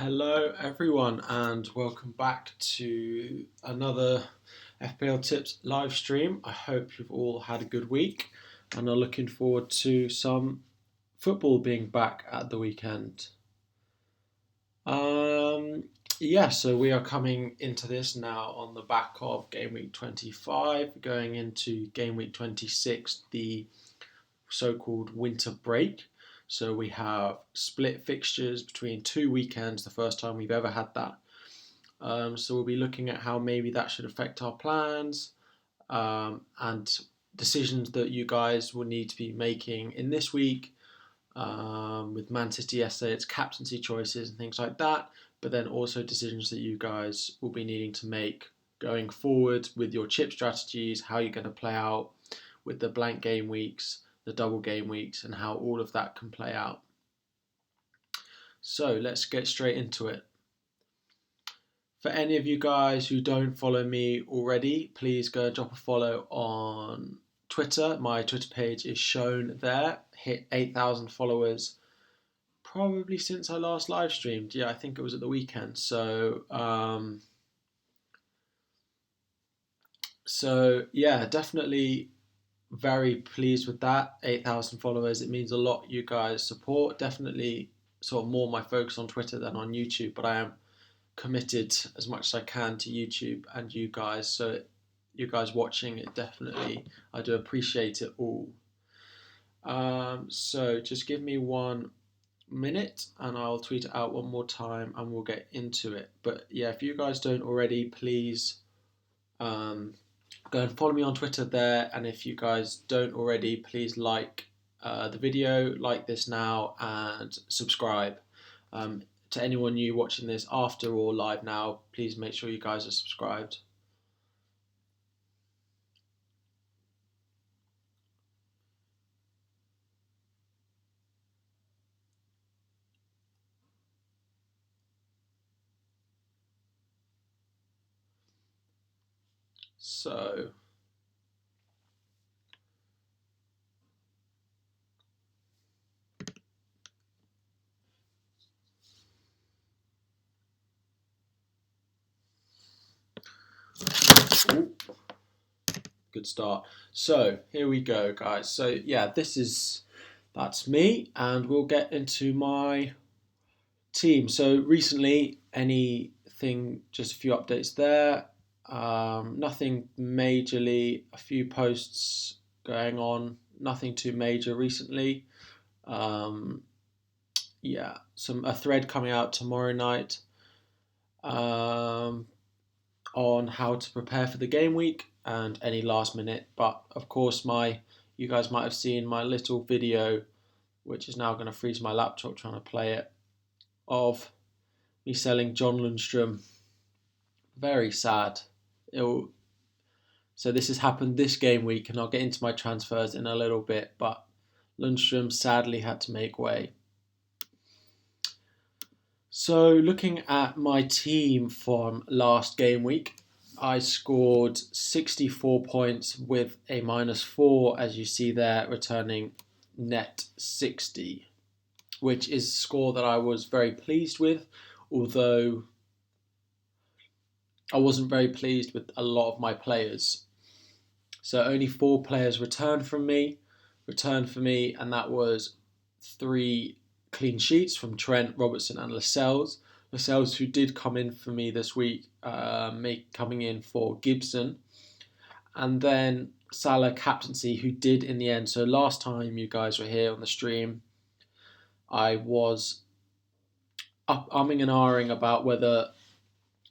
Hello everyone and welcome back to another FPL Tips live stream. I hope you've all had a good week and are looking forward to some football being back at the weekend. So we are coming into this now on the back of game week 25, going into game week 26, the so-called winter break. So we have split fixtures between 2 weekends, the first time we've ever had that. So we'll be looking at how maybe that should affect our plans and decisions that you guys will need to be making in this week. With Man City yesterday, it's captaincy choices and things like that, but then also decisions that you guys will be needing to make going forward with your chip strategies, how you're going to play out with the blank game weeks, the double game weeks, and how all of that can play out. So let's get straight into it. For any of you guys who don't follow me already, please go drop a follow on Twitter. My Twitter page is shown there. Hit 8,000 followers probably since I last live streamed. Yeah, I think it was at the weekend. So yeah, definitely very pleased with that. 8,000 followers. It means a lot you guys support. Definitely sort of more my focus on Twitter than on YouTube, but I am committed as much as I can to YouTube and you guys. So you guys watching it, definitely, I do appreciate it all. So just give me 1 minute and I'll tweet it out one more time and we'll get into it. But yeah, if you guys don't already, please go and follow me on Twitter there, and if you guys don't already, please like the video, like this now, and subscribe. To anyone new watching this after or live now, please make sure you guys are subscribed. So good start. So here we go, guys. So yeah, that's me, and we'll get into my team. So recently, just a few updates there. Nothing majorly. A few posts going on. Nothing too major recently. Yeah, a thread coming out tomorrow night on how to prepare for the game week and any last minute. But of course, you guys might have seen my little video, which is now going to freeze my laptop trying to play it, of me selling John Lundstrom. Very sad. So this has happened this game week, and I'll get into my transfers in a little bit, but Lundstrom sadly had to make way. So looking at my team from last game week, I scored 64 points with a -4, as you see there, returning net 60, which is a score that I was very pleased with, although I wasn't very pleased with a lot of my players. So only 4 players returned for me, and that was 3 clean sheets from Trent, Robertson and Lascelles. Lascelles, who did come in for me this week, coming in for Gibson. And then Salah captaincy, who did in the end. So last time you guys were here on the stream, I was umming and ahhing about whether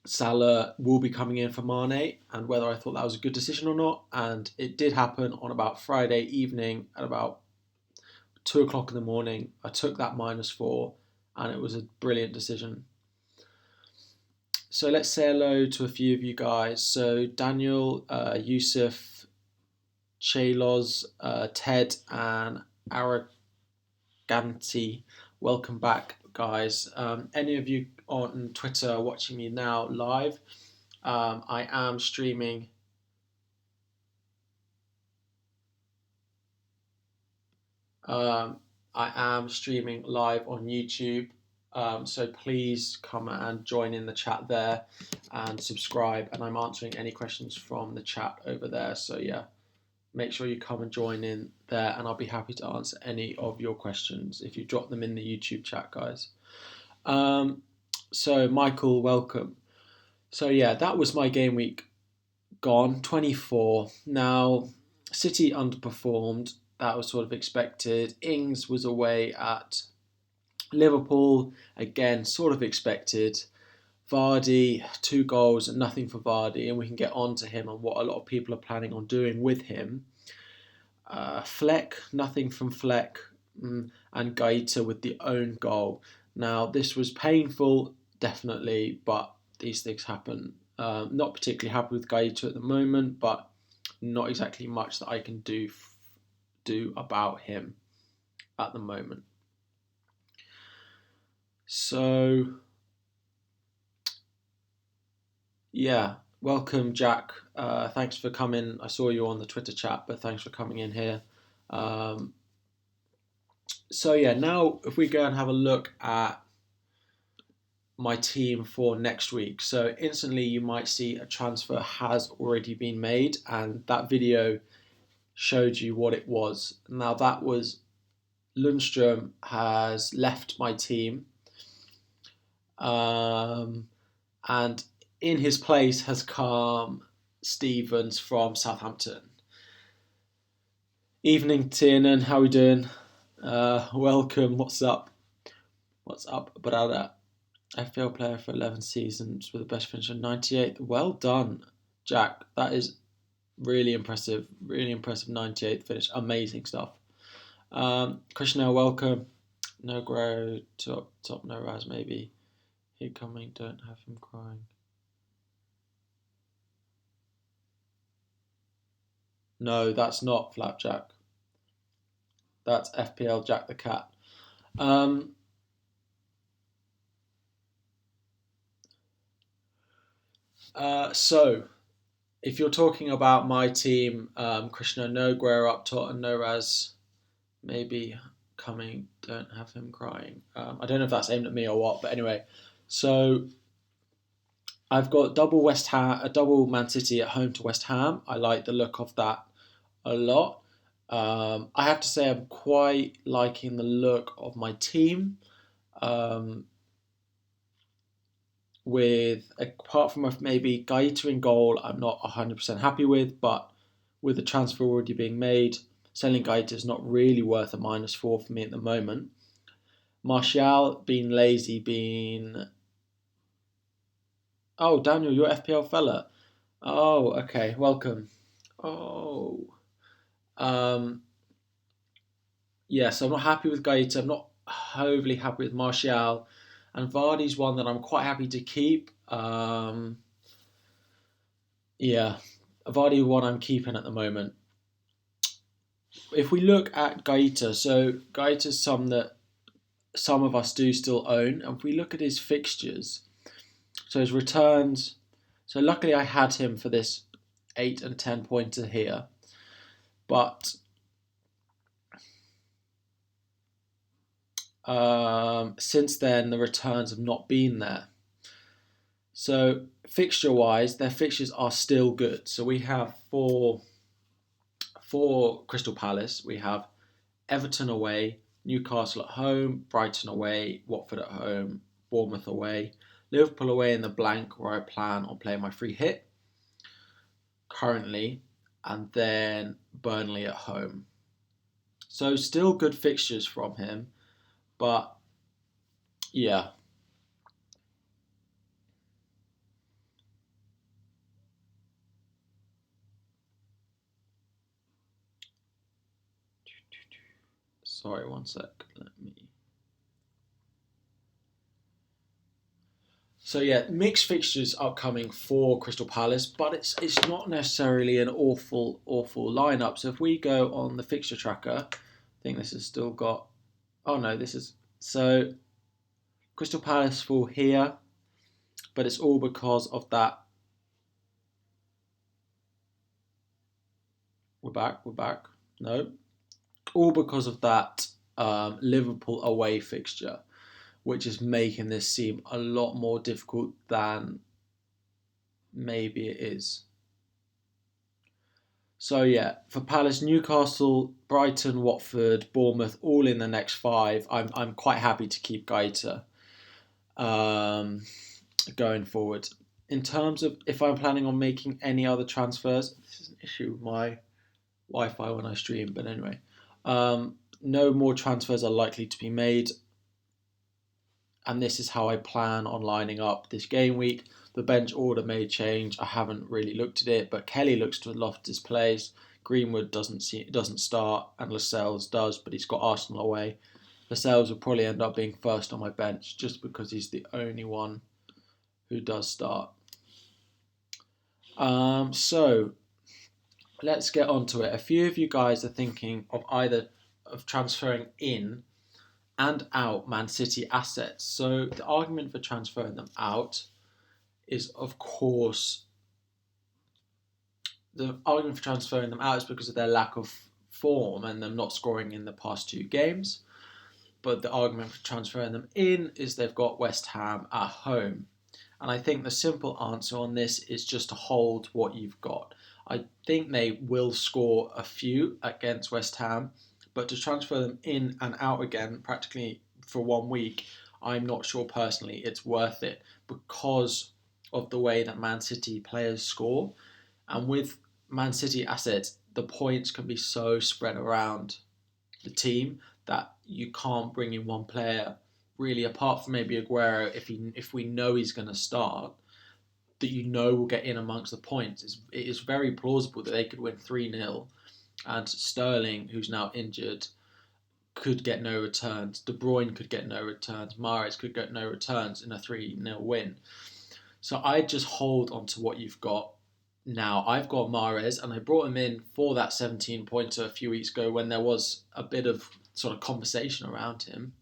Salah will be coming in for Mane and whether I thought that was a good decision or not. And it did happen on about Friday evening at about 2 o'clock in the morning. I took that -4 and it was a brilliant decision. So let's say hello to a few of you guys. So Daniel, Yusuf, Chelos, Ted and Araganti, welcome back, guys. Any of you on Twitter watching me now live, I am streaming live on YouTube. So please come and join in the chat there and subscribe. And I'm answering any questions from the chat over there. So yeah, make sure you come and join in there, and I'll be happy to answer any of your questions if you drop them in the YouTube chat, guys. So Michael, welcome. So yeah, that was my game week gone, 24. Now, City underperformed. That was sort of expected. Ings was away at Liverpool, again, sort of expected. Vardy, 2 goals, nothing for Vardy, and we can get on to him and what a lot of people are planning on doing with him. Fleck, nothing from Fleck, and Gaeta with the own goal. Now, this was painful, definitely, but these things happen. Not particularly happy with Gaeta at the moment, but not exactly much that I can do about him at the moment. So, yeah, welcome, Jack. Thanks for coming. I saw you on the Twitter chat, but thanks for coming in here. So yeah, now if we go and have a look at my team for next week. So instantly you might see a transfer has already been made, and that video showed you what it was. Now that was Lundstrom has left my team, and in his place has come Stevens from Southampton. Evening, Tiernan, how are we doing? Welcome, what's up? What's up, brother? FPL player for 11 seasons with the best finish of 98th. Well done, Jack. That is really impressive. Really impressive 98th finish. Amazing stuff. Krishna, welcome. No grow, top, no raz, maybe. He coming, don't have him crying. No, that's not Flapjack. That's FPL Jack the Cat. So, if you're talking about my team, Krishna, no Guerra up top and no Raz, maybe coming, don't have him crying. I don't know if that's aimed at me or what, but anyway. So, I've got double Man City at home to West Ham. I like the look of that a lot. I have to say I'm quite liking the look of my team. With apart from maybe Gaeta in goal, I'm not 100% happy with, but with the transfer already being made, selling Gaeta is not really worth a -4 for me at the moment. Martial being lazy, oh, Daniel, you're FPL fella. Oh, okay, welcome. Oh, yeah. So I'm not happy with Gaeta. I'm not overly happy with Martial, and Vardy's one that I'm quite happy to keep. Yeah, Vardy one I'm keeping at the moment. If we look at Gaeta, so Gaeta's some that some of us do still own, and if we look at his fixtures, so his returns, so luckily I had him for this 8 and 10 pointer here, but since then the returns have not been there. So fixture-wise, their fixtures are still good. So we have for Crystal Palace, we have Everton away, Newcastle at home, Brighton away, Watford at home, Bournemouth away, Liverpool away in the blank where I plan on playing my free hit currently, and then Burnley at home. So still good fixtures from him, but yeah. Sorry, one sec. So yeah, mixed fixtures upcoming for Crystal Palace, but it's not necessarily an awful lineup. So if we go on the fixture tracker, I think this has still got. Oh no, this is so Crystal Palace fall here, but it's all because of that. We're back. No, all because of that Liverpool away fixture. which is making this seem a lot more difficult than maybe it is. So yeah, for Palace, Newcastle, Brighton, Watford, Bournemouth, all in the next 5. I'm quite happy to keep Gaeta going forward. In terms of if I'm planning on making any other transfers, this is an issue with my Wi-Fi when I stream, but anyway, no more transfers are likely to be made, and this is how I plan on lining up this game week. The bench order may change. I haven't really looked at it, but Kelly looks to have lost his place. Greenwood doesn't start, and Lascelles does, but he's got Arsenal away. Lascelles will probably end up being first on my bench just because he's the only one who does start. So let's get on to it. A few of you guys are thinking of either of transferring in and out Man City assets. So the argument for transferring them out is, of course, the argument for transferring them out is because of their lack of form and them not scoring in the past 2 games. But the argument for transferring them in is they've got West Ham at home. And I think the simple answer on this is just to hold what you've got. I think they will score a few against West Ham, but to transfer them in and out again practically for 1 week, I'm not sure personally it's worth it because of the way that Man City players score. And with Man City assets, the points can be so spread around the team that you can't bring in one player, really, apart from maybe Aguero, if we know he's going to start, that will get in amongst the points. It is very plausible that they could win 3-0, and Sterling, who's now injured, could get no returns. De Bruyne could get no returns. Mahrez could get no returns in a 3-0 win. So I just hold on to what you've got. Now, I've got Mahrez, and I brought him in for that 17-pointer a few weeks ago when there was a bit of sort of conversation around him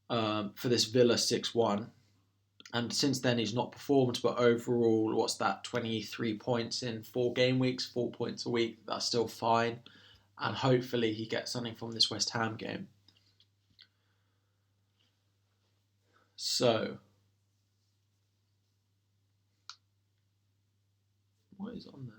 for this Villa 6-1. And since then, he's not performed, but overall, 23 points in 4 game weeks, 4 points a week. That's still fine. And hopefully he gets something from this West Ham game. So, what is on there?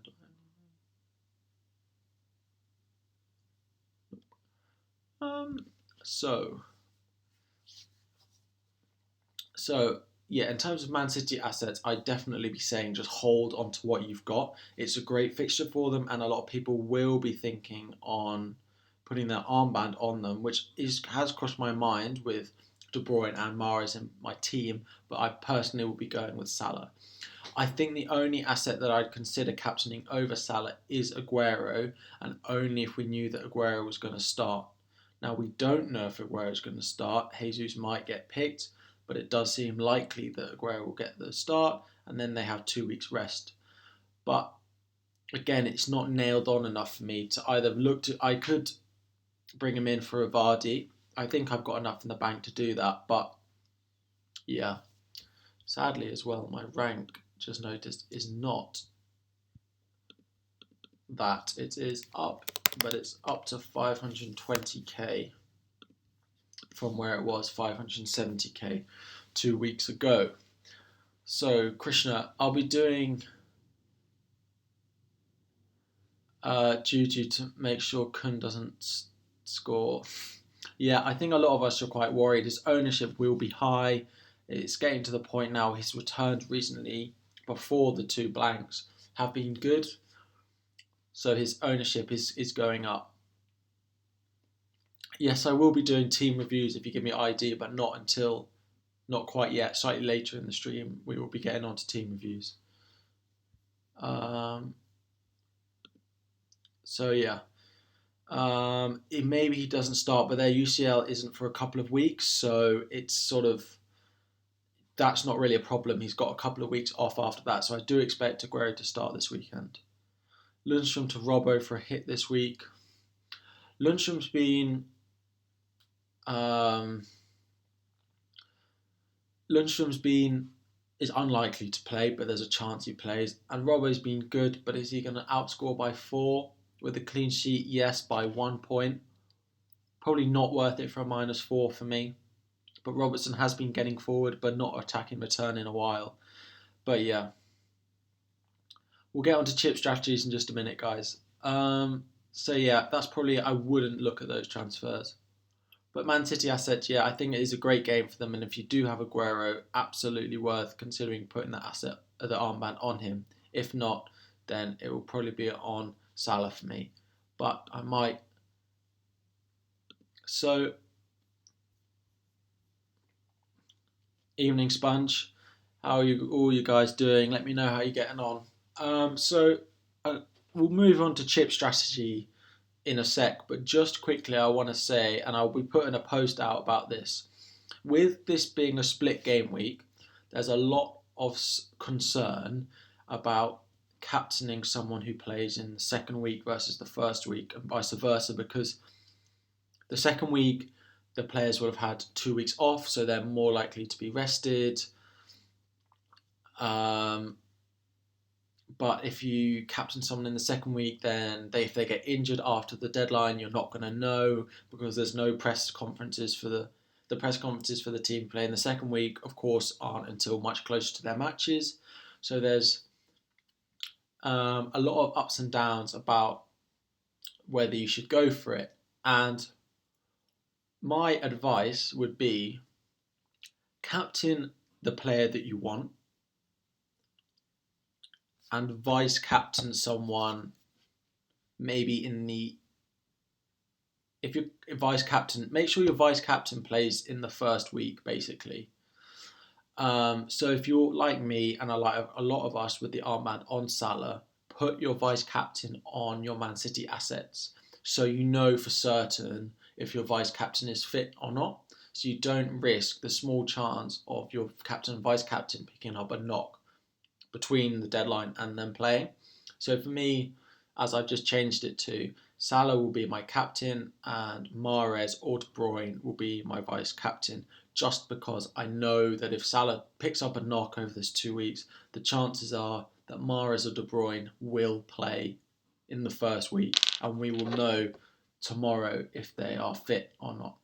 So yeah, in terms of Man City assets, I'd definitely be saying just hold on to what you've got. It's a great fixture for them, and a lot of people will be thinking on putting their armband on them, which has crossed my mind with De Bruyne and Mahrez in my team, but I personally will be going with Salah. I think the only asset that I'd consider captaining over Salah is Aguero, and only if we knew that Aguero was going to start. Now, we don't know if Aguero is going to start. Jesus might get picked, but it does seem likely that Aguero will get the start, and then they have 2 weeks rest. But again, it's not nailed on enough for me to either look to. I could bring him in for a Vardy. I think I've got enough in the bank to do that, but yeah, sadly as well, my rank, just noticed, is not that. It is up, but it's up to 520k from where it was 570k 2 weeks ago. So Krishna, I'll be doing duty to make sure Kun doesn't score. Yeah, I think a lot of us are quite worried. His ownership will be high. It's getting to the point now. His returns recently, before the 2 blanks, have been good. So his ownership is going up. Yes, I will be doing team reviews if you give me an ID, but not quite yet. Slightly later in the stream, we will be getting on to team reviews. So yeah. Maybe he doesn't start, but their UCL isn't for a couple of weeks, so it's sort of, that's not really a problem. He's got a couple of weeks off after that, so I do expect Aguero to start this weekend. Lundstrom to Robbo for a hit this week. Lundstrom's been is unlikely to play, but there's a chance he plays. And Robbo's been good, but is he going to outscore by 4 with a clean sheet? Yes, by 1 point. Probably not worth it for a -4 for me. But Robertson has been getting forward, but not attacking return in a while. But yeah, we'll get on to chip strategies in just a minute, guys. So yeah, that's probably, I wouldn't look at those transfers. But Man City assets, yeah, I think it is a great game for them. And if you do have Aguero, absolutely worth considering putting that asset, the armband on him. If not, then it will probably be on Salah for me. But I might. So, evening Sponge, how are you guys doing? Let me know how you're getting on. We'll move on to chip strategy in a sec, but just quickly I want to say, and I'll be putting a post out about this, with this being a split game week, there's a lot of concern about captaining someone who plays in the second week versus the first week and vice versa, because the second week the players will have had 2 weeks off, so they're more likely to be rested. But if you captain someone in the second week, then if they get injured after the deadline, you're not going to know, because there's no press conferences for the press conferences for the team playing the second week, of course, aren't until much closer to their matches. So there's a lot of ups and downs about whether you should go for it. And my advice would be captain the player that you want and vice captain someone maybe in the, if you're vice captain, make sure your vice captain plays in the first week, basically. So if you're like me and like a lot of us with the armband on Salah, put your vice captain on your Man City assets, so you know for certain if your vice captain is fit or not. So you don't risk the small chance of your captain and vice captain picking up a knock between the deadline and then playing. So for me, as I've just changed it to, Salah will be my captain and Mahrez or De Bruyne will be my vice captain, just because I know that if Salah picks up a knock over this 2 weeks, the chances are that Mahrez or De Bruyne will play in the first week, and we will know tomorrow if they are fit or not.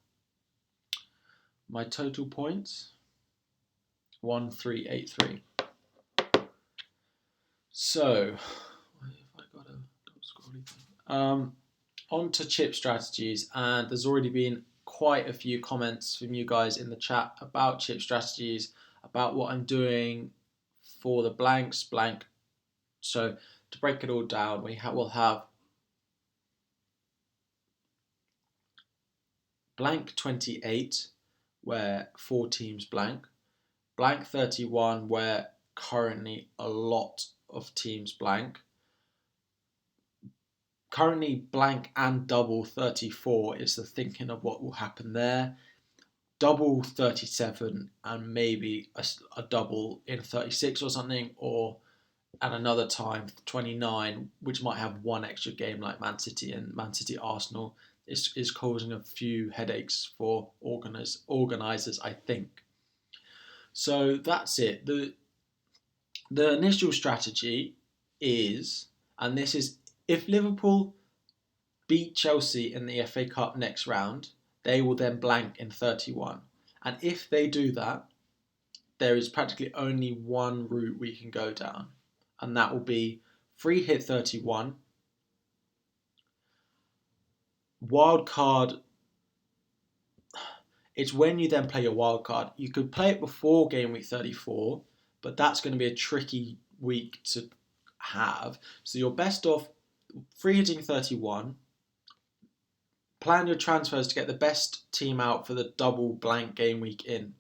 My total points, 1383. So, on to chip strategies, and there's already been quite a few comments from you guys in the chat about chip strategies, about what I'm doing for the blanks. So to break it all down, we'll have blank 28, where 4 teams blank 31, where currently a lot of teams blank. Currently blank and double 34 is the thinking of what will happen there. Double 37 and maybe a double in 36 or something, or at another time 29, which might have one extra game like Man City and Man City Arsenal, is causing a few headaches for organisers, I think. So that's it. The initial strategy is, and this is, if Liverpool beat Chelsea in the FA Cup next round, they will then blank in 31. And if they do that, there is practically only one route we can go down, and that will be free hit 31, wild card. It's when you then play your wild card. You could play it before game week 34, but that's going to be a tricky week to have. So you're best off free hitting 31, plan your transfers to get the best team out for the double blank game week in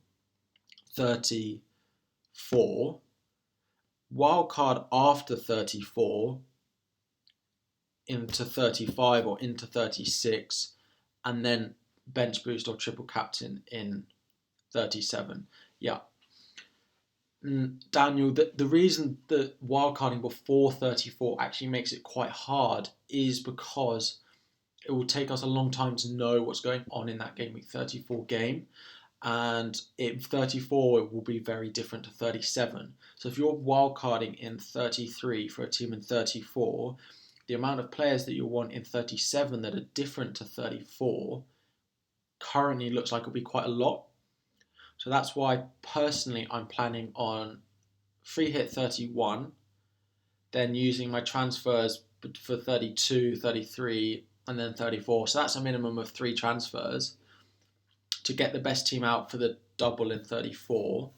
34, wildcard after 34 into 35 or into 36, and then bench boost or triple captain in 37. Yeah. Daniel, the reason that wildcarding before 34 actually makes it quite hard is because it will take us a long time to know what's going on in that game week 34 game. And in 34, it will be very different to 37. So if you're wildcarding in 33 for a team in 34, the amount of players that you want in 37 that are different to 34 currently looks like it'll be quite a lot. So that's why personally I'm planning on free hit 31, then using my transfers for 32, 33, and then 34. So that's a minimum of 3 transfers to get the best team out for the double in 34.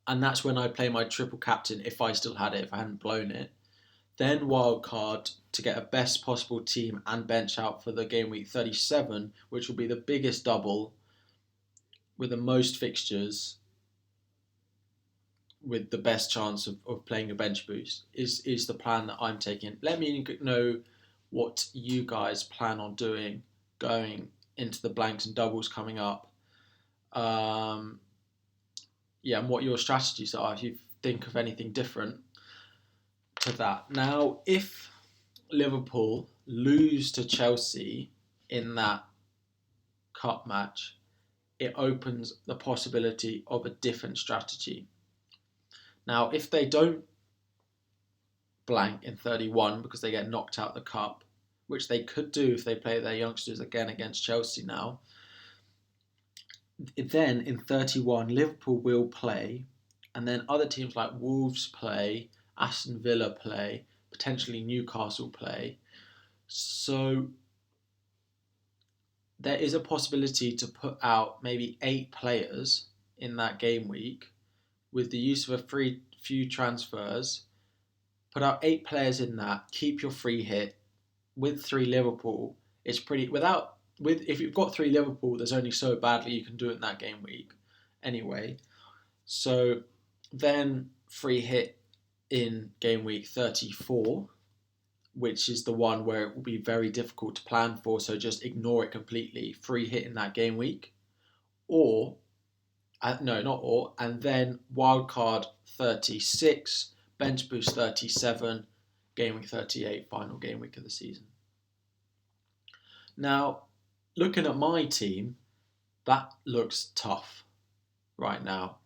And that's when I play my triple captain if I still had it, if I hadn't blown it. Then wildcard to get a best possible team and bench out for the game week 37, which will be the biggest double with the most fixtures, with the best chance of playing a bench boost, is the plan that I'm taking. Let me know what you guys plan on doing going into the blanks and doubles coming up. And what your strategies are, if you think of anything different to that. Now, if Liverpool lose to Chelsea in that cup match, it opens the possibility of a different strategy. Now, if they don't blank in 31 because they get knocked out of the cup, which they could do if they play their youngsters again against Chelsea now, then in 31 Liverpool will play, and then other teams like Wolves play, Aston Villa play, potentially Newcastle play. So there is a possibility to put out maybe 8 players in that game week with the use of a few transfers. Put out 8 players in that, keep your free hit with 3 Liverpool. It's pretty if you've got 3 Liverpool, there's only so badly you can do it in that game week anyway. So then free hit in game week 34, which is the one where it will be very difficult to plan for, so just ignore it completely. Free hit in that game week. And then wildcard 36, bench boost 37, game week 38, final game week of the season. Now, looking at my team, that looks tough right now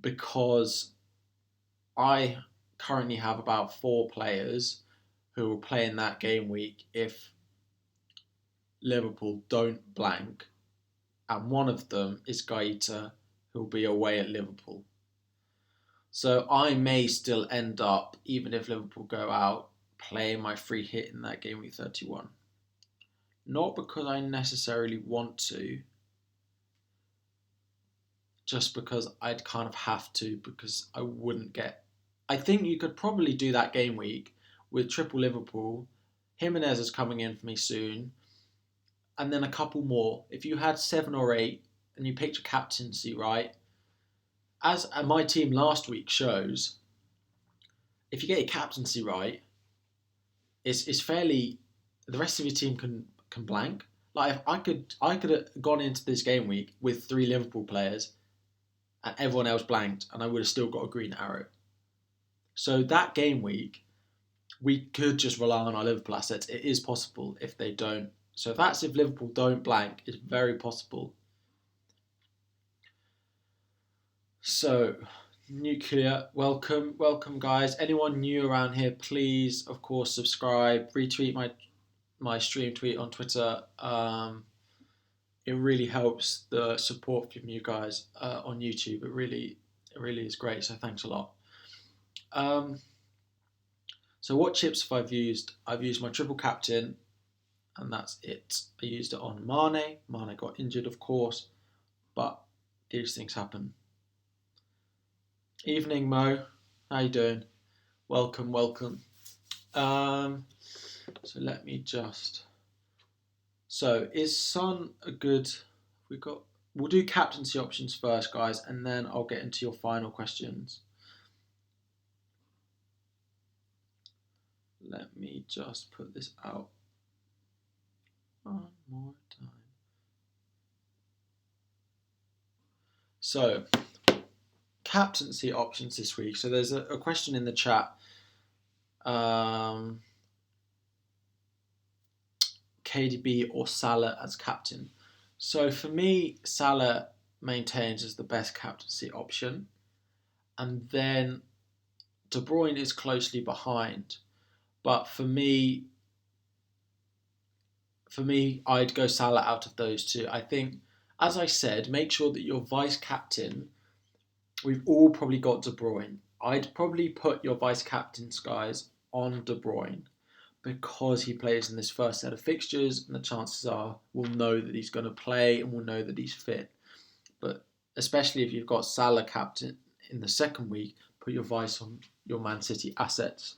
because I currently have about 4 players who will play in that game week if Liverpool don't blank, and one of them is Gaeta, who will be away at Liverpool. So I may still end up, even if Liverpool go out, playing my free hit in that game week 31. Not because I necessarily want to, just because I'd kind of have to, because I wouldn't get... I think you could probably do that game week with triple Liverpool. Jimenez is coming in for me soon. And then a couple more. If you had 7 or 8 and you picked your captaincy right, as my team last week shows, if you get your captaincy right, it's fairly... The rest of your team can blank. Like, if I could have gone into this game week with 3 Liverpool players and everyone else blanked, and I would have still got a green arrow. So that game week, we could just rely on our Liverpool assets. It is possible if they don't. So if Liverpool don't blank, it's very possible. So, Nuclear, welcome guys. Anyone new around here, please, of course, subscribe, retweet my stream tweet on Twitter. It really helps the support from you guys on YouTube. It really is great. So thanks a lot. So what chips have I used? I've used my triple captain, and that's it. I used it on Mane. Mane got injured, of course, but these things happen. Evening, Mo. How you doing? Welcome. So let me just... So is Son a good... We'll do captaincy options first, guys, and then I'll get into your final questions. Let me just put this out one more time. So, captaincy options this week. So there's a question in the chat. KDB or Salah as captain. So for me, Salah maintains as the best captaincy option. And then De Bruyne is closely behind. But for me, I'd go Salah out of those two. I think As I said, make sure that your vice captain, we've all probably got De Bruyne. I'd probably put your vice captains, guys, on De Bruyne because he plays in this first set of fixtures, and the chances are we'll know that he's going to play and we'll know that he's fit. But especially if you've got Salah captain in the second week, put your vice on your Man City assets.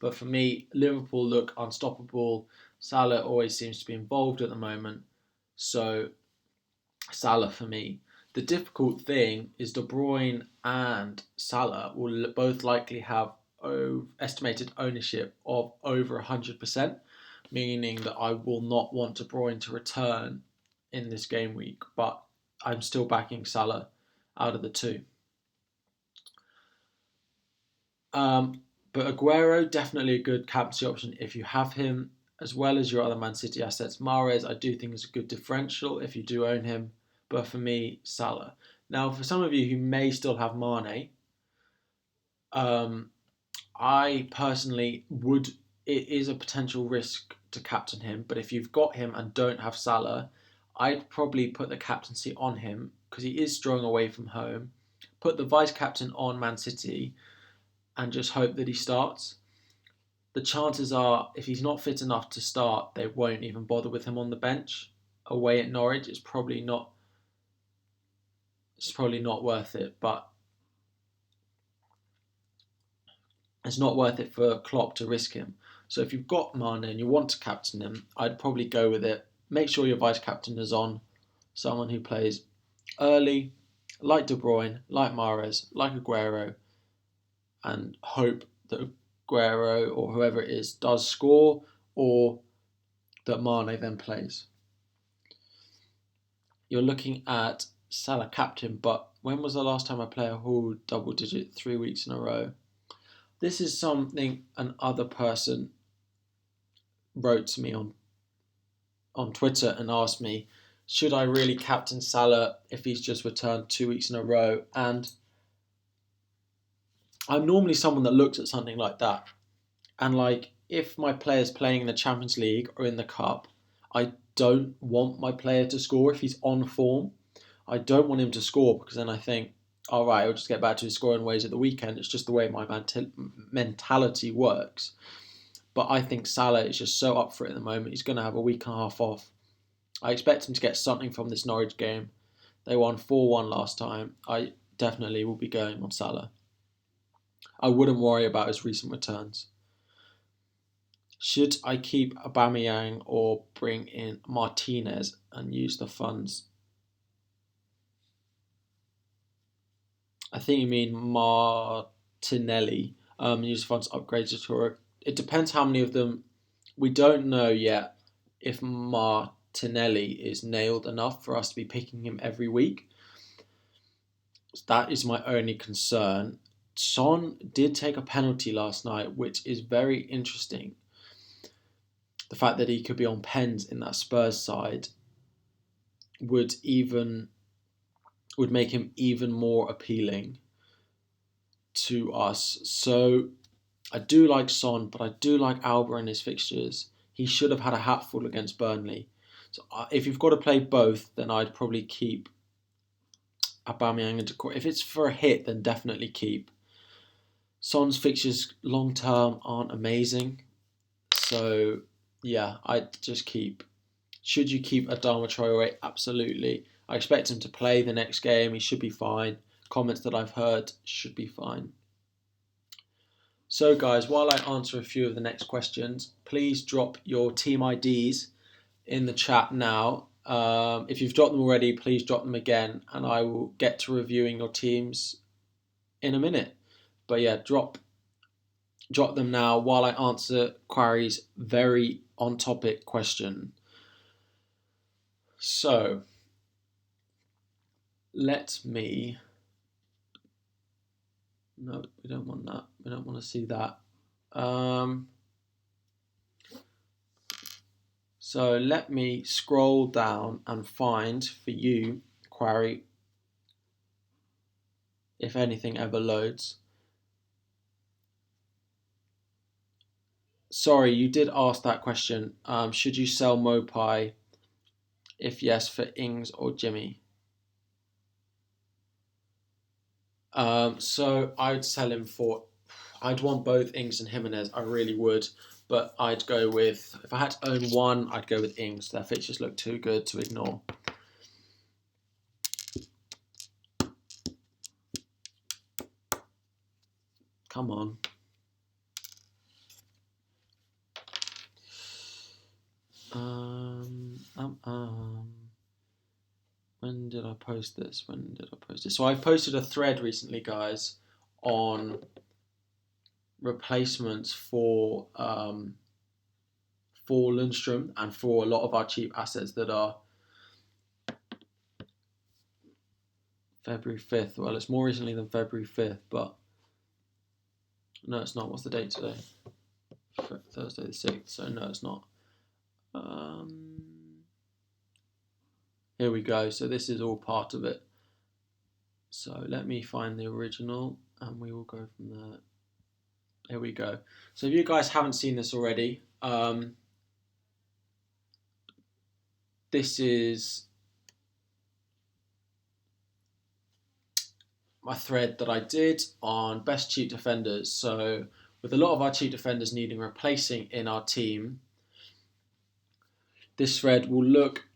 But for me, Liverpool look unstoppable. Salah always seems to be involved at the moment. So Salah for me. The difficult thing is De Bruyne and Salah will both likely have estimated ownership of over 100%, meaning that I will not want De Bruyne to return in this game week, but I'm still backing Salah out of the two. But Aguero, definitely a good captaincy option if you have him, as well as your other Man City assets. Mahrez, I do think is a good differential if you do own him. But for me, Salah. Now, for some of you who may still have Mane, I personally would. It is a potential risk to captain him, but if you've got him and don't have Salah, I'd probably put the captaincy on him because he is strong away from home. Put the vice captain on Man City and just hope that he starts. The chances are, if he's not fit enough to start, they won't even bother with him on the bench. Away at Norwich, it's probably not worth it, but it's not worth it for Klopp to risk him. So if you've got Mane and you want to captain him, I'd probably go with it. Make sure your vice captain is on someone who plays early, like De Bruyne, like Mahrez, like Aguero, and hope that Aguero or whoever it is does score, or that Mane then plays. You're looking at Salah captain, but when was the last time a player hauled double digit 3 weeks in a row? This is something another person wrote to me on Twitter and asked me, should I really captain Salah if he's just returned 2 weeks in a row? And I'm normally someone that looks at something like that. And like, if my player's playing in the Champions League or in the Cup, I don't want my player to score if he's on form. I don't want him to score because then I think, all right, I'll just get back to his scoring ways at the weekend. It's just the way my mentality works. But I think Salah is just so up for it at the moment. He's going to have a week and a half off. I expect him to get something from this Norwich game. They won 4-1 last time. I definitely will be going on Salah. I wouldn't worry about his recent returns. Should I keep Aubameyang or bring in Martinez and use the funds? I think you mean Martinelli. Use the funds to upgrade to Torre. It depends how many of them. We don't know yet if Martinelli is nailed enough for us to be picking him every week. That is my only concern. Son did take a penalty last night, which is very interesting. The fact that he could be on pens in that Spurs side would make him even more appealing to us. So I do like Son, but I do like Alba in his fixtures. He should have had a hatful against Burnley. So if you've got to play both, then I'd probably keep Aubameyang and Decore. If it's for a hit, then definitely keep. Son's fixtures long term aren't amazing. So yeah, I'd just keep. Should you keep Adama Traore? Absolutely. I expect him to play the next game. He should be fine. Comments that I've heard should be fine. So guys, while I answer a few of the next questions, please drop your team IDs in the chat now. If you've dropped them already, please drop them again and I will get to reviewing your teams in a minute. But yeah, drop them now while I answer Quarry's very on-topic question. So, let me... No, we don't want that. We don't want to see that. So let me scroll down and find for you, Quarry, if anything ever loads. Sorry, you did ask that question. Should you sell Mopai If yes, for Ings or Jimmy. So I'd sell him for. I'd want both Ings and Jimenez. I really would, but I'd go with. If I had to own one, I'd go with Ings. Their fixtures look too good to ignore. Come on. When did I post this? So I posted a thread recently, guys, on replacements for Lundstrom and for a lot of our cheap assets that are February 5th. Well, it's more recently than February 5th, but no, it's not. What's the date today? Thursday the 6th, so no, it's not. Here we go. So this is all part of it. So let me find the original and we will go from there. Here we go. So if you guys haven't seen this already, this is my thread that I did on best cheap defenders. So with a lot of our cheap defenders needing replacing in our team, this thread will look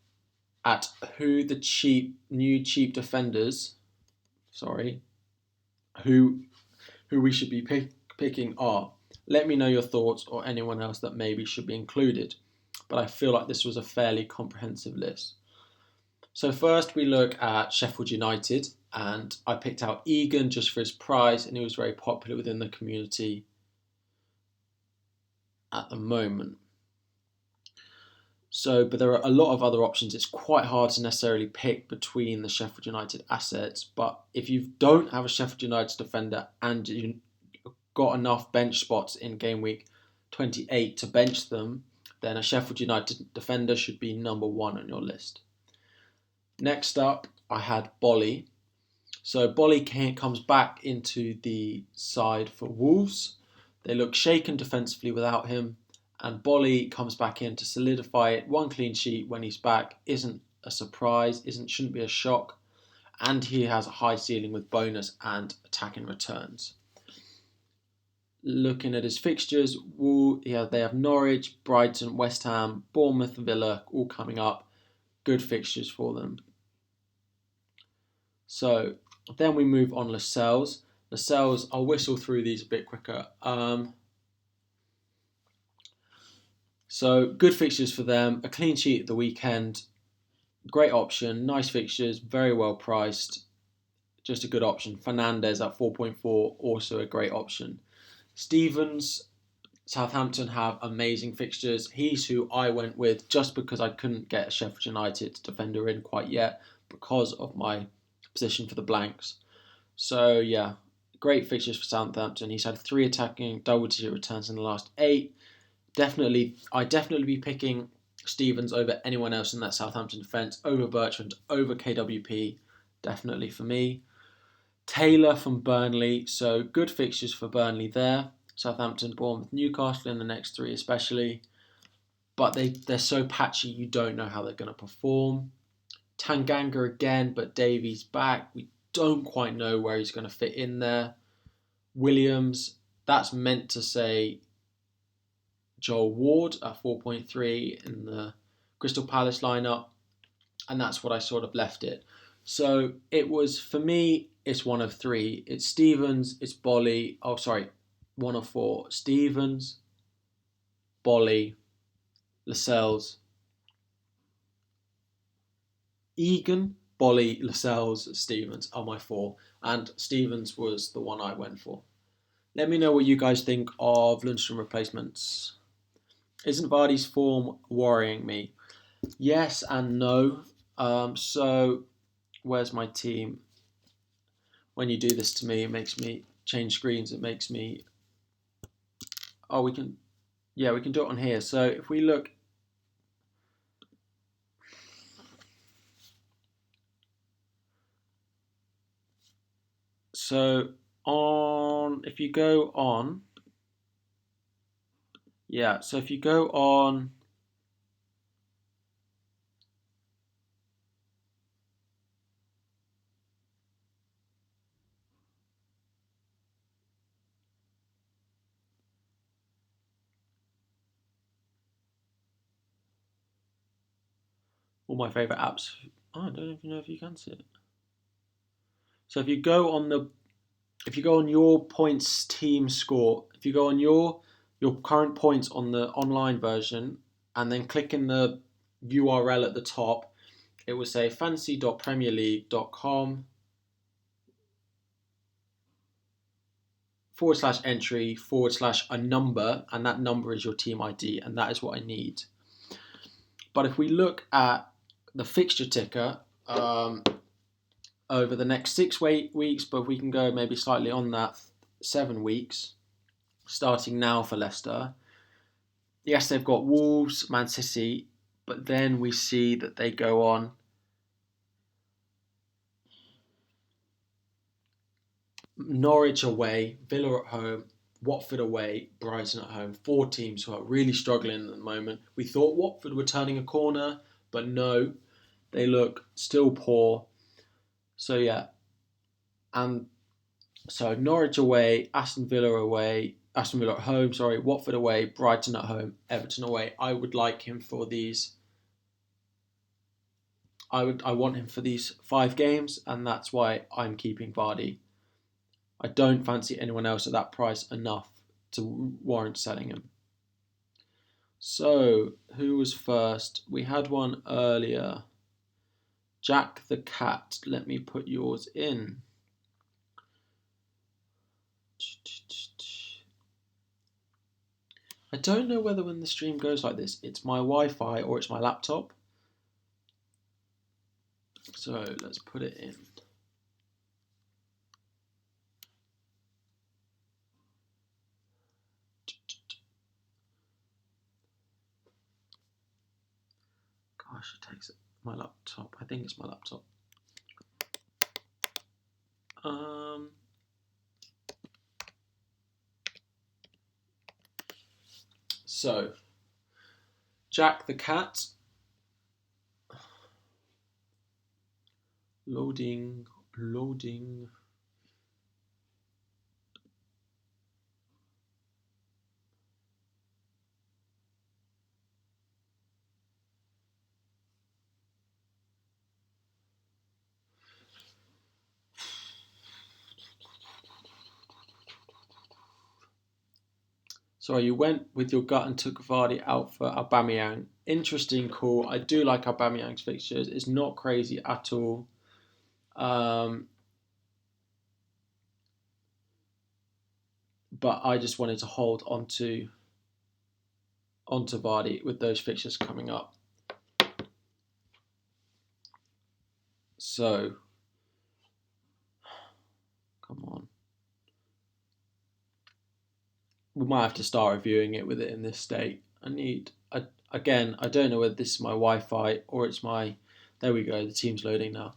at who the new cheap defenders, who we should be picking are. Let me know your thoughts or anyone else that maybe should be included. But I feel like this was a fairly comprehensive list. So first we look at Sheffield United, and I picked out Egan just for his price, and he was very popular within the community at the moment. So, but there are a lot of other options. It's quite hard to necessarily pick between the Sheffield United assets, but if you don't have a Sheffield United defender and you've got enough bench spots in game week 28 to bench them, then a Sheffield United defender should be number one on your list. Next up, I had Bolly. So Bolly comes back into the side for Wolves. They look shaken defensively without him, and Bolly comes back in to solidify it. One clean sheet when he's back isn't a surprise, shouldn't be a shock, and he has a high ceiling with bonus and attacking returns. Looking at his fixtures, they have Norwich, Brighton, West Ham, Bournemouth, Villa, all coming up. Good fixtures for them. So then we move on Lascelles. Lascelles, I'll whistle through these a bit quicker. So good fixtures for them. A clean sheet at the weekend. Great option. Nice fixtures. Very well priced. Just a good option. Fernandez at 4.4. Also a great option. Stevens, Southampton have amazing fixtures. He's who I went with just because I couldn't get a Sheffield United defender in quite yet because of my position for the blanks. So yeah, great fixtures for Southampton. He's had 3 attacking double-digit returns in the last 8. I'd definitely be picking Stevens over anyone else in that Southampton defence, over Bertrand, over KWP, definitely for me. Taylor from Burnley, so good fixtures for Burnley there. Southampton, Bournemouth, Newcastle in the next 3 especially. But they're so patchy, you don't know how they're going to perform. Tanganga again, but Davies back. We don't quite know where he's going to fit in there. Williams, that's meant to say Joel Ward at 4.3 in the Crystal Palace lineup, and that's what I sort of left it. So it was, for me, it's one of 3. It's Stevens, it's Bolly. Oh, sorry, one of 4. Stevens, Bolly, Lascelles, Egan, Bolly, Lascelles, Stevens are my 4, and Stevens was the one I went for. Let me know what you guys think of Lundstrom replacements. Isn't Vardy's form worrying me? Yes and no. So where's my team? When you do this to me, it makes me change screens. It makes me... Oh, we can do it on here. So if we look... So if you go on... Yeah, so if you go on All my favourite apps. Oh, I don't even know if you can see it. So if you go on your points team score, if you go on your current points on the online version, and then click in the URL at the top, it will say fantasy.premierleague.com /entry / a number, and that number is your team ID, and that is what I need. But if we look at the fixture ticker over the next 6 weeks, but we can go maybe slightly on that, 7 weeks, starting now for Leicester. Yes, they've got Wolves, Man City, but then we see that they go on Norwich away, Villa at home, Watford away, Brighton at home. 4 teams who are really struggling at the moment. We thought Watford were turning a corner, but no, they look still poor. So yeah, and so Norwich away, Aston Villa at home, Watford away, Brighton at home, Everton away. I would like him for these. I want him for these 5 games, and that's why I'm keeping Vardy. I don't fancy anyone else at that price enough to warrant selling him. So, who was first? We had one earlier. Jack the Cat. Let me put yours in. I don't know whether when the stream goes like this, it's my Wi-Fi or it's my laptop. So, let's put it in. Gosh, it takes my laptop. I think it's my laptop. So, Jack the Cat. Loading. Sorry, you went with your gut and took Vardy out for Aubameyang. Interesting call. I do like Aubameyang's fixtures. It's not crazy at all. But I just wanted to hold onto Vardy with those fixtures coming up. So, come on. We might have to start reviewing it with it in this state. Again, I don't know whether this is my Wi-Fi or it's my... There we go, the team's loading now.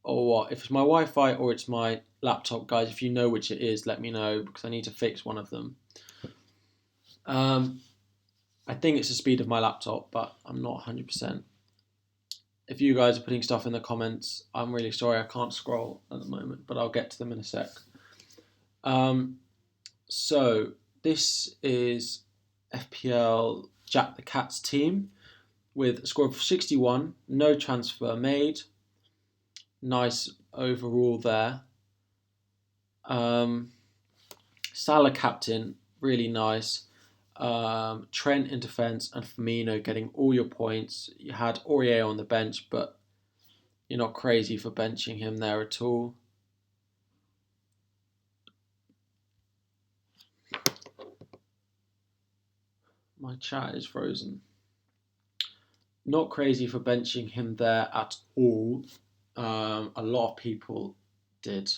Or what? If it's my Wi-Fi or it's my laptop, guys, if you know which it is, let me know, because I need to fix one of them. I think it's the speed of my laptop, but I'm not 100%. If you guys are putting stuff in the comments, I'm really sorry I can't scroll at the moment, but I'll get to them in a sec. So this is FPL Jack the Cat's team with a score of 61, no transfer made. Nice overall there. Salah captain, really nice. Trent in defence and Firmino getting all your points. You had Aurier on the bench, but you're not crazy for benching him there at all. My chat is frozen. Not crazy for benching him there at all. A lot of people did.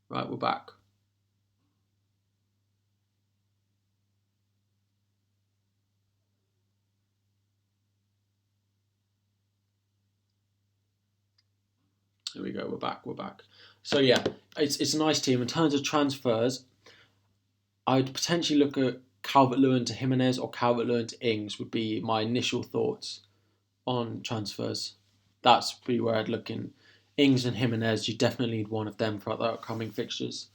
Right, we're back. Here we go, we're back. So yeah, it's a nice team. In terms of transfers, I'd potentially look at Calvert-Lewin to Jimenez or Calvert-Lewin to Ings would be my initial thoughts on transfers. That's pretty where I'd look in. Ings and Jimenez, you definitely need one of them for the upcoming fixtures.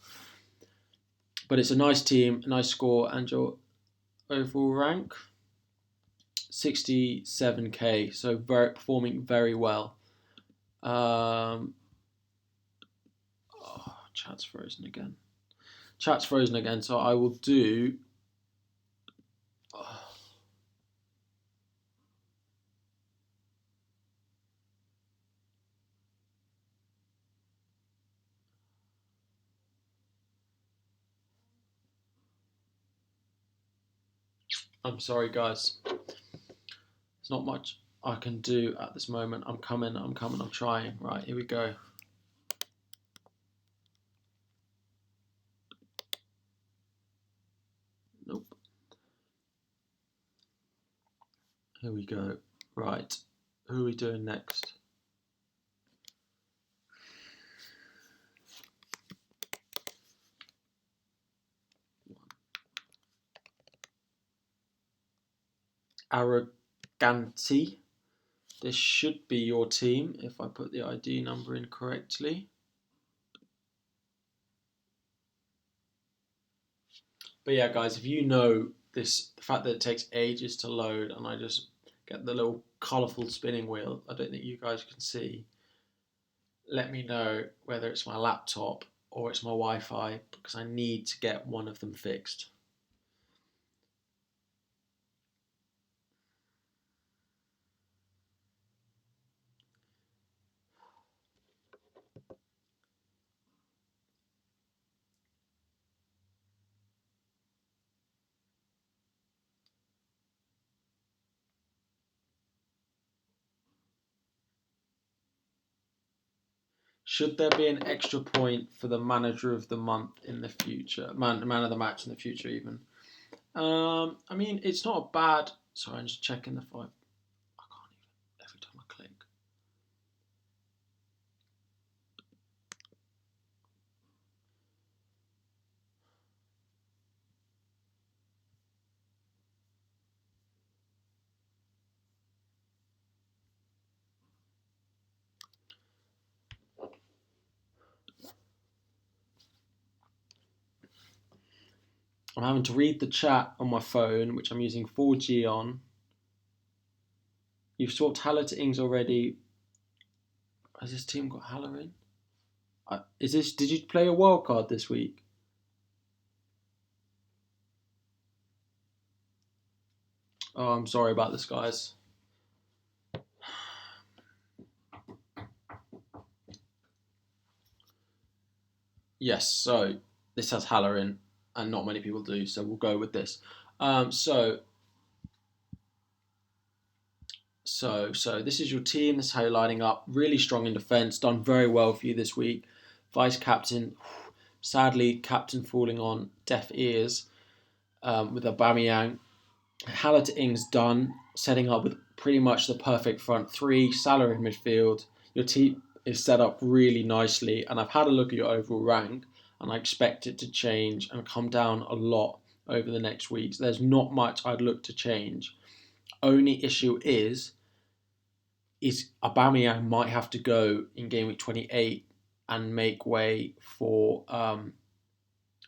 But it's a nice team, a nice score, and your overall rank. 67k, so performing very well. Chat's frozen again. So I will do. I'm sorry, guys. There's not much I can do at this moment. I'm coming. I'm trying. Right, here we go. Nope. Here we go. Right. Who are we doing next? Arroganti. This should be your team if I put the ID number in correctly. But yeah, guys, if you know this, the fact that it takes ages to load and I just get the little colourful spinning wheel, I don't think you guys can see. Let me know whether it's my laptop or it's my Wi-Fi, because I need to get one of them fixed. Should there be an extra point for the manager of the month in the future? Man of the match in the future, even. I mean, it's not a bad. Sorry, I'm just checking the file. I can't even. Every time I click. I'm having to read the chat on my phone, which I'm using 4G on. You've swapped Haller to Ings already. Has this team got Haller in? Did you play a wild card this week? Oh, I'm sorry about this, guys. Yes, so this has Haller in, and not many people do, so we'll go with this. So this is your team. This is how you're lining up. Really strong in defence. Done very well for you this week. Vice captain, sadly, captain falling on deaf ears with Aubameyang. Haller to Ings done, setting up with pretty much the perfect front three. Salah in midfield. Your team is set up really nicely, and I've had a look at your overall rank, and I expect it to change and come down a lot over the next weeks. There's not much I'd look to change. Only issue is Aubameyang might have to go in game week 28 and make way for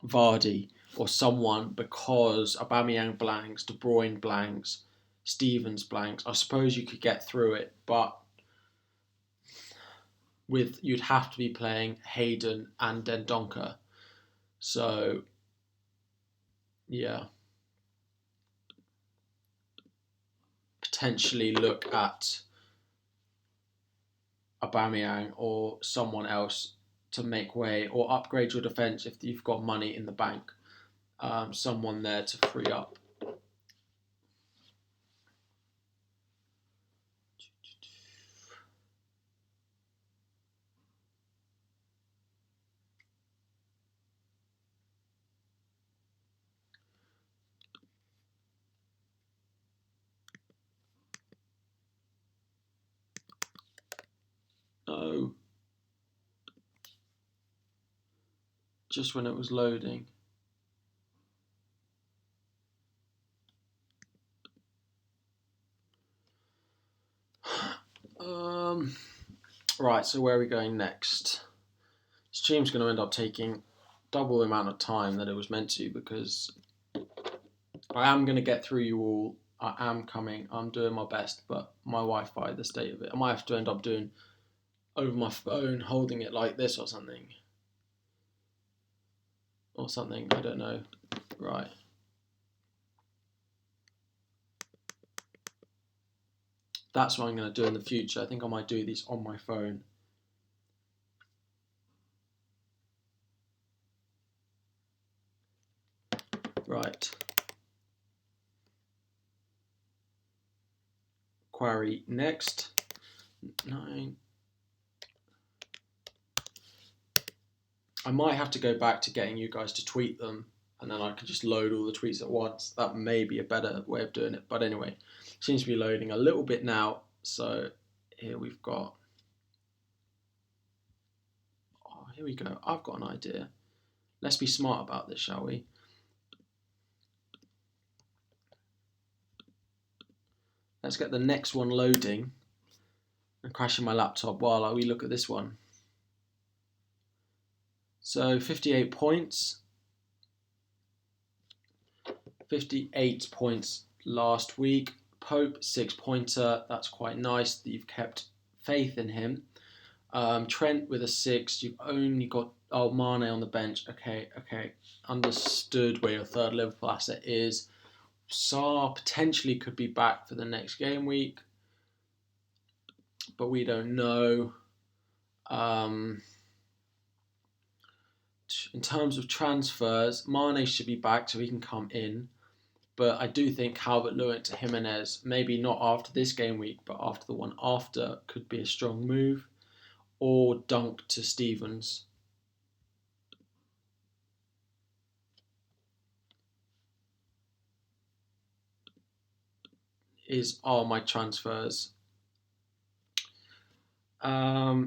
Vardy or someone, because Aubameyang blanks, De Bruyne blanks, Stevens blanks. I suppose you could get through it, but you'd have to be playing Hayden and Dendoncker. So yeah, potentially look at Aubameyang or someone else to make way, or upgrade your defence if you've got money in the bank. Someone there to free up. No. Just when it was loading. Right, so where are we going next? Stream's going to end up taking double the amount of time that it was meant to, because I am going to get through you all. I am coming. I'm doing my best, but my Wi-Fi, the state of it, I might have to end up doing over my phone, holding it like this or something. I don't know. Right. That's what I'm going to do in the future. I think I might do these on my phone. Right. Query next. 9. I might have to go back to getting you guys to tweet them, and then I can just load all the tweets at once. That may be a better way of doing it. But anyway, seems to be loading a little bit now. So here we've got... Oh, here we go. I've got an idea. Let's be smart about this, shall we? Let's get the next one loading and crashing my laptop while we look at this one. So 58 points. 58 points last week. Pope, 6-pointer. That's quite nice that you've kept faith in him. Trent with a 6. You've only got Mane on the bench. Okay. Understood where your third Liverpool asset is. Saar potentially could be back for the next game week, but we don't know. In terms of transfers, Mane should be back so he can come in. But I do think Calvert-Lewin to Jimenez, maybe not after this game week, but after the one after, could be a strong move. Or Dunk to Stevens. Are my transfers.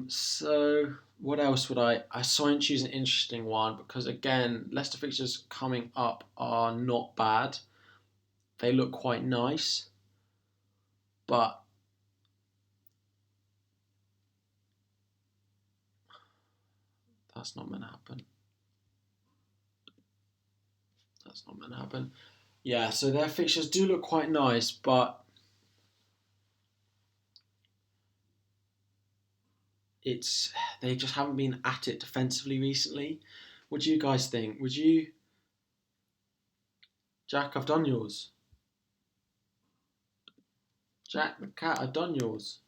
So what else would I saw him choose an interesting one because again, Leicester fixtures coming up are not bad. They look quite nice, but that's not meant to happen. Yeah, so their fixtures do look quite nice, but they just haven't been at it defensively recently. What do you guys think? Would you... Jack, I've done yours. Jack the cat, I've done yours.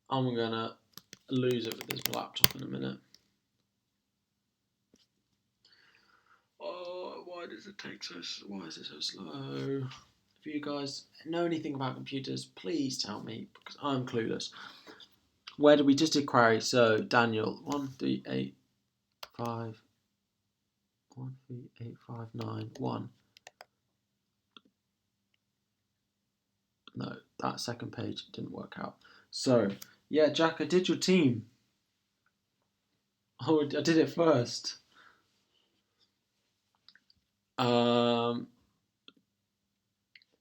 I'm gonna lose it with this laptop in a minute. Oh, why does it take why is it so slow? If you guys know anything about computers, please tell me because I'm clueless. Where did we just did query? So Daniel, 1 3 8 5 1 3 8 5 9 1. No, that second page didn't work out. So yeah, Jack, I did your team. Oh, I did it first. Can't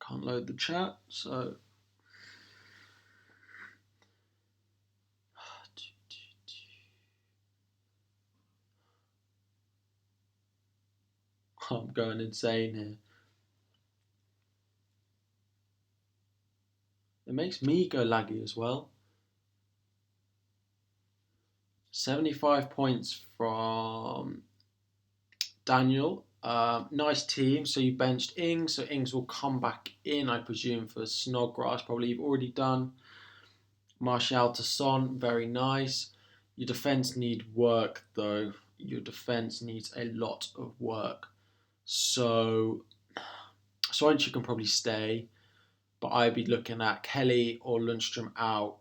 load the chat, so I'm going insane here. It makes me go laggy as well. 75 points from Daniel. Nice team. So you benched Ings. So Ings will come back in, I presume, for Snodgrass. Probably you've already done. Martial to Son. Very nice. Your defence need work, though. Your defence needs a lot of work. So Sorensen can probably stay. But I'd be looking at Kelly or Lundstrom out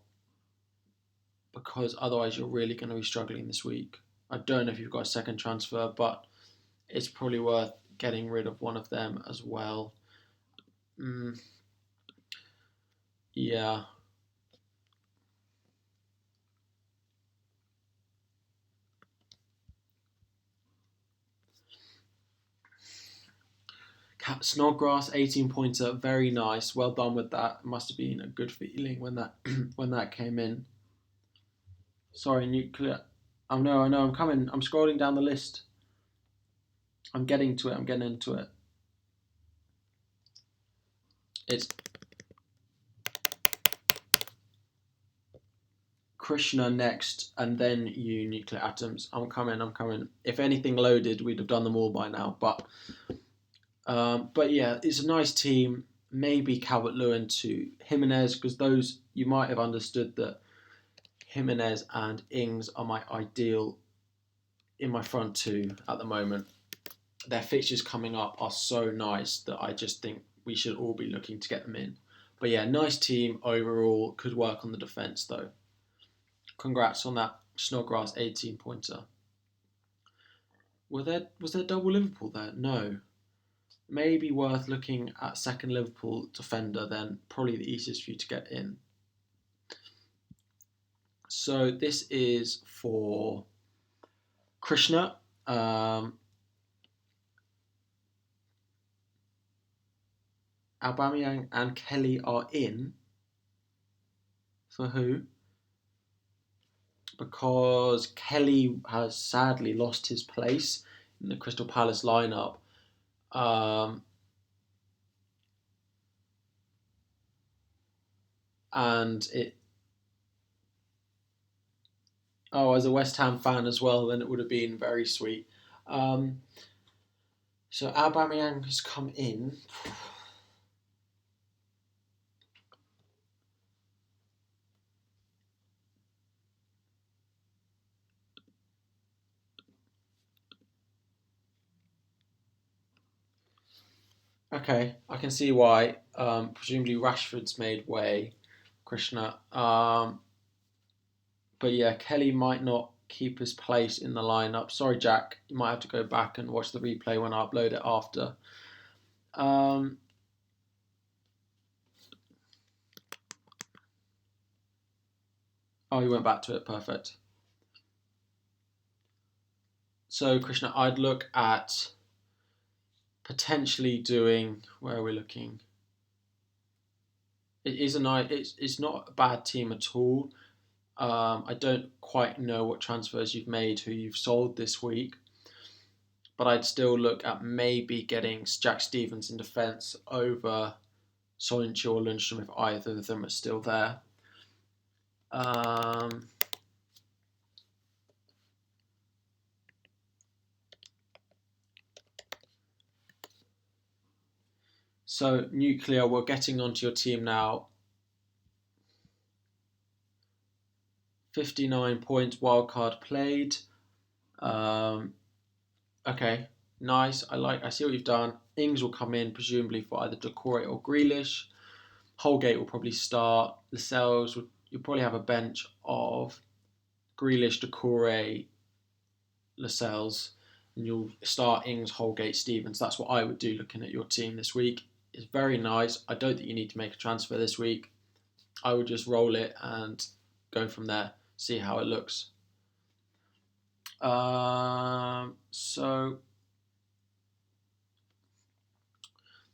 because otherwise you're really going to be struggling this week. I don't know if you've got a second transfer, but it's probably worth getting rid of one of them as well. Yeah. Snodgrass, 18-pointer, very nice. Well done with that. Must have been a good feeling when that when that came in. Sorry, Nuclear. Oh no, I know, I'm coming. I'm scrolling down the list. I'm getting to it. I'm getting into it. It's Krishna next, and then you nuclear atoms. I'm coming. I'm coming. If anything loaded, we'd have done them all by now. But yeah, it's a nice team. Maybe Calvert-Lewin to Jimenez, because those you might have understood that Jimenez and Ings are my ideal in my front two at the moment. Their fixtures coming up are so nice that I just think we should all be looking to get them in. But yeah, nice team overall. Could work on the defence though. Congrats on that Snodgrass 18 pointer. Was there double Liverpool there? No. Maybe worth looking at second Liverpool defender then. Probably the easiest for you to get in. So this is for Krishna. Aubameyang and Kelly are in. For who? Because Kelly has sadly lost his place in the Crystal Palace lineup. And it. Oh, as a West Ham fan as well, then it would have been very sweet. So Aubameyang has come in. Okay, I can see why. Presumably Rashford's made way, Krishna. But yeah, Kelly might not keep his place in the lineup. Sorry, Jack. You might have to go back and watch the replay when I upload it after. Oh, you went back to it. Perfect. So, Krishna, I'd look at potentially doing. Where are we looking? It is a nice. It's not a bad team at all. I don't quite know what transfers you've made, who you've sold this week, but I'd still look at maybe getting Jack Stevens in defence over Soyuncu or Lundstrom if either of them are still there. So, Nuclear, we're getting onto your team now. 59 points, wildcard played. Okay, nice. I see what you've done. Ings will come in, presumably for either Doucouré or Grealish. Holgate will probably start. Lascelles, you'll probably have a bench of Grealish, Doucouré, Lascelles, and you'll start Ings, Holgate, Stevens. That's what I would do looking at your team this week. It's very nice. I don't think you need to make a transfer this week. I would just roll it and go from there, see how it looks. So,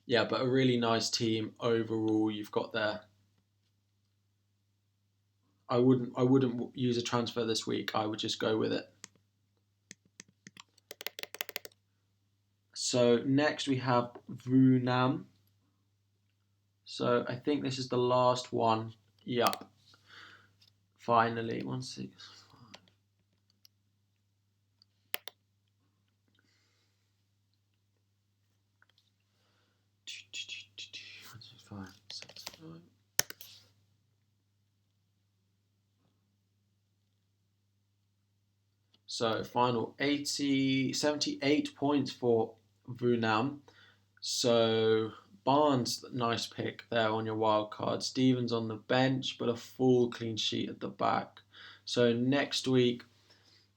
yeah, but a really nice team overall you've got there. I wouldn't use a transfer this week. I would just go with it. So next we have Vunam. So I think this is the last one. Yup. Finally, 165. So final 78 points for Vunam. So Barnes, nice pick there on your wild card. Stevens on the bench, but a full clean sheet at the back. So next week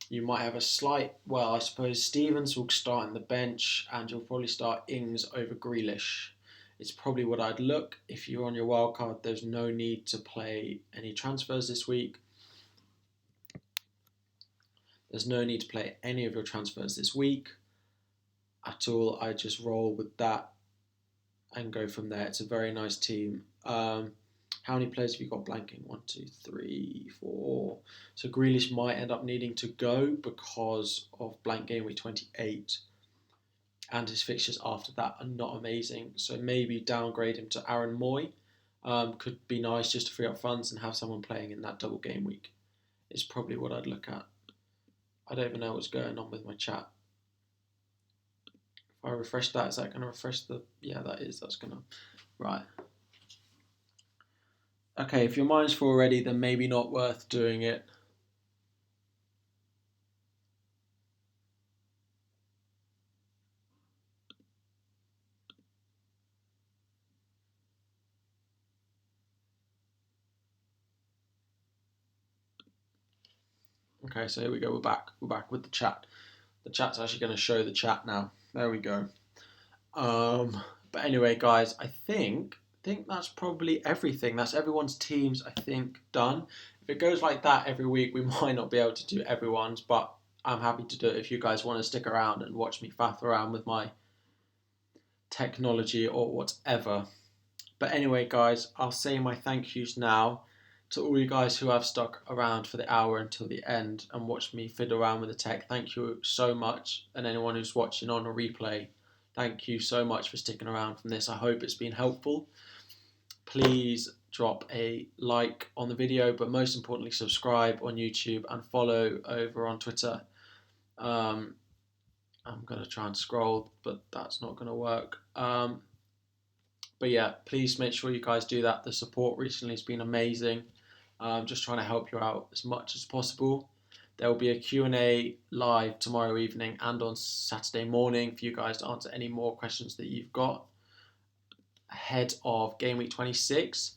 you might have a slight. Well, I suppose Stevens will start on the bench, and you'll probably start Ings over Grealish. It's probably what I'd look if you're on your wild card. There's no need to play any transfers this week. There's no need to play any of your transfers this week at all. I just roll with that and go from there. It's a very nice team. How many players have you got blanking? 1, 2, 3, 4. So Grealish might end up needing to go because of blank game week 28. And his fixtures after that are not amazing. So maybe downgrade him to Aaron Moy. Could be nice just to free up funds and have someone playing in that double game week. Is probably what I'd look at. I don't even know what's going on with my chat. If I refresh that, is that going to refresh the... Yeah, that is. That's going to... Right. Okay, if your mind's full already, then maybe not worth doing it. Okay, so here we go. We're back. We're back with the chat. The chat's actually going to show the chat now. There we go. But anyway, guys, I think that's probably everything. That's everyone's teams, I think, done. If it goes like that every week, we might not be able to do everyone's, but I'm happy to do it if you guys want to stick around and watch me faff around with my technology or whatever. But anyway, guys, I'll say my thank yous now to all you guys who have stuck around for the hour until the end and watched me fiddle around with the tech. Thank you so much. And anyone who's watching on a replay, thank you so much for sticking around from this. I hope it's been helpful. Please drop a like on the video, but most importantly, subscribe on YouTube and follow over on Twitter. I'm going to try and scroll, but that's not going to work. But yeah, please make sure you guys do that. The support recently has been amazing. Just trying to help you out as much as possible. There will be a Q&A live tomorrow evening and on Saturday morning for you guys to answer any more questions that you've got ahead of game week 26.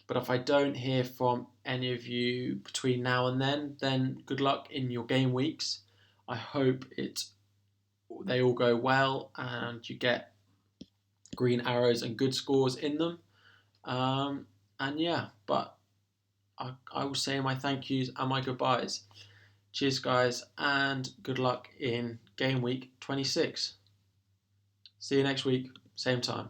But if I don't hear from any of you between now and then good luck in your game weeks. I hope they all go well and you get green arrows and good scores in them. And yeah, but I will say my thank yous and my goodbyes. Cheers, guys, and good luck in game week 26. See you next week, same time.